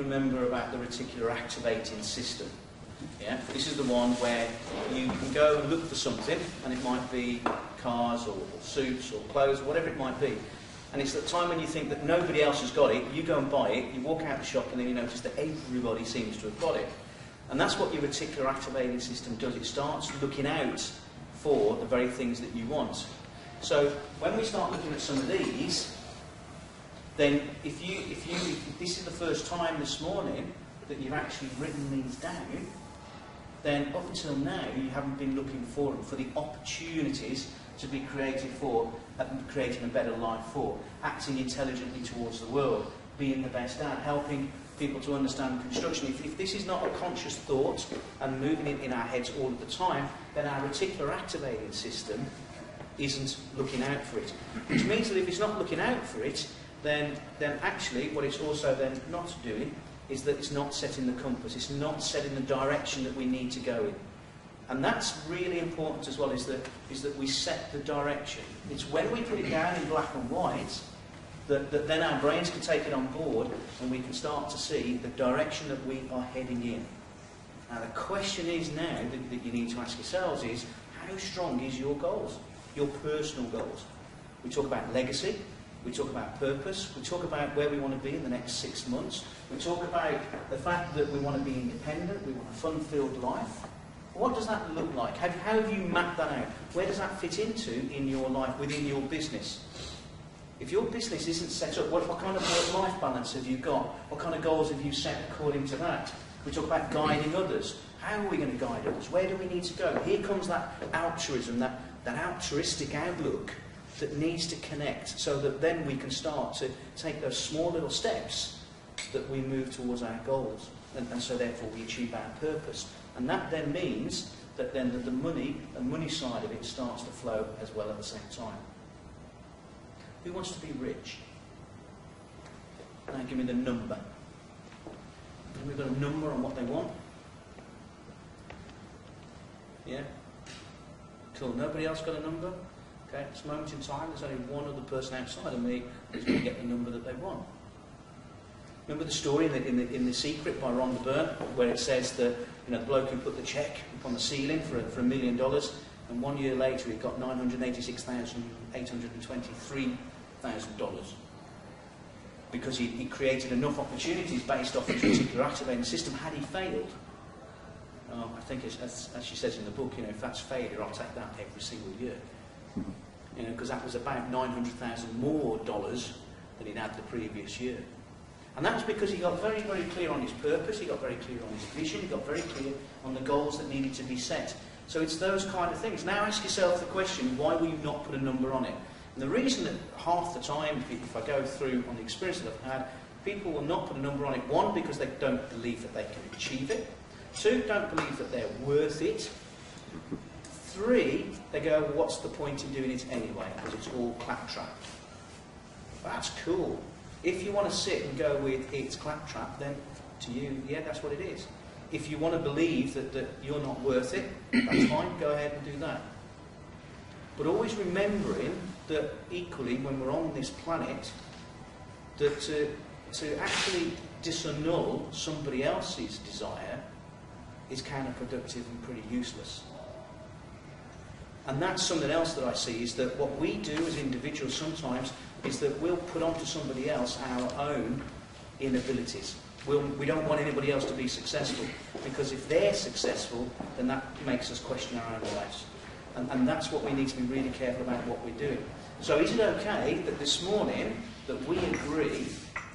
remember about the reticular activating system. Yeah? This is the one where you can go and look for something, and it might be cars or suits or clothes, whatever it might be. And it's the time when you think that nobody else has got it, you go and buy it, you walk out the shop, and then you notice that everybody seems to have got it. And that's what your reticular activating system does. It starts looking out for the very things that you want. So when we start looking at some of these, then if this is the first time this morning that you've actually written these down, then up until now you haven't been looking for them, for the opportunities to be created for, creating a better life for, acting intelligently towards the world, being the best at, helping people to understand construction. If this is not a conscious thought and moving it in our heads all of the time, then our reticular activating system isn't looking out for it. Which means that if it's not looking out for it, then actually what it's also then not doing is that it's not setting the compass, it's not setting the direction that we need to go in. And that's really important as well, is that we set the direction. It's when we put it down in black and white that then our brains can take it on board and we can start to see the direction that we are heading in. Now the question is now that you need to ask yourselves is, how strong is your goals, your personal goals? We talk about legacy, we talk about purpose, we talk about where we want to be in the next 6 months, we talk about the fact that we want to be independent, we want a fun-filled life. What does that look like? How have you mapped that out? Where does that fit into in your life, within your business? If your business isn't set up, what kind of work-life balance have you got? What kind of goals have you set according to that? We talk about guiding others. How are we going to guide others? Where do we need to go? Here comes that altruism, that altruistic outlook that needs to connect, so that then we can start to take those small little steps that we move towards our goals, and so therefore we achieve our purpose. And that then means that then the money side of it starts to flow as well at the same time. Who wants to be rich? Now give me the number. Have we got a number on what they want? Yeah? Cool. Nobody else got a number? Okay, at this moment in time, there's only one other person outside of me who's going to get the number that they want. Remember the story in The Secret by Rhonda Byrne, where it says that the bloke who put the cheque up on the ceiling for $1 million, and 1 year later he got $986,823,000 because he created enough opportunities based off his particular activating system. Had he failed, I think as she says in the book, if that's failure, I'll take that every single year. Because that was about $900,000 more than he'd had the previous year. And that was because he got very, very clear on his purpose, he got very clear on his vision, he got very clear on the goals that needed to be set. So it's those kind of things. Now ask yourself the question, why will you not put a number on it? And the reason that half the time, if I go through on the experience that I've had, people will not put a number on it. One, because they don't believe that they can achieve it. Two, don't believe that they're worth it. Three, they go, well, what's the point in doing it anyway? Because it's all claptrap. That's cool. If you want to sit and go with it's claptrap, then to you, yeah, that's what it is. If you want to believe that you're not worth it, that's fine, go ahead and do that. But always remembering that equally, when we're on this planet, that to actually disannul somebody else's desire is counterproductive and pretty useless. And that's something else that I see, is that what we do as individuals sometimes is that we'll put onto somebody else our own inabilities. We don't want anybody else to be successful, because if they're successful, then that makes us question our own lives. And that's what we need to be really careful about what we're doing. So is it okay that this morning that we agree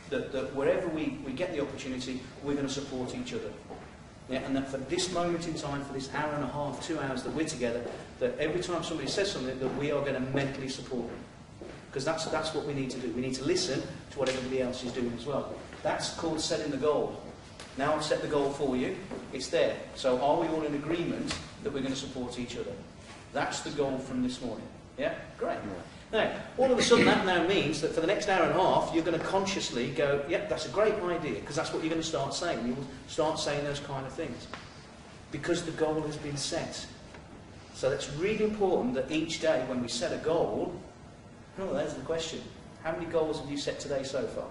that wherever we get the opportunity, we're going to support each other? Yeah, and that for this moment in time, for this hour and a half, 2 hours that we're together, that every time somebody says something, that we are going to mentally support them. Because that's what we need to do. We need to listen to what everybody else is doing as well. That's called setting the goal. Now I've set the goal for you. It's there. So are we all in agreement that we're going to support each other? That's the goal from this morning. Yeah? Great. Now, all of a sudden that now means that for the next hour and a half, you're going to consciously go, yep, that's a great idea, because that's what you're going to start saying. You'll start saying those kind of things. Because the goal has been set. So it's really important that each day when we set a goal, there's the question. How many goals have you set today so far?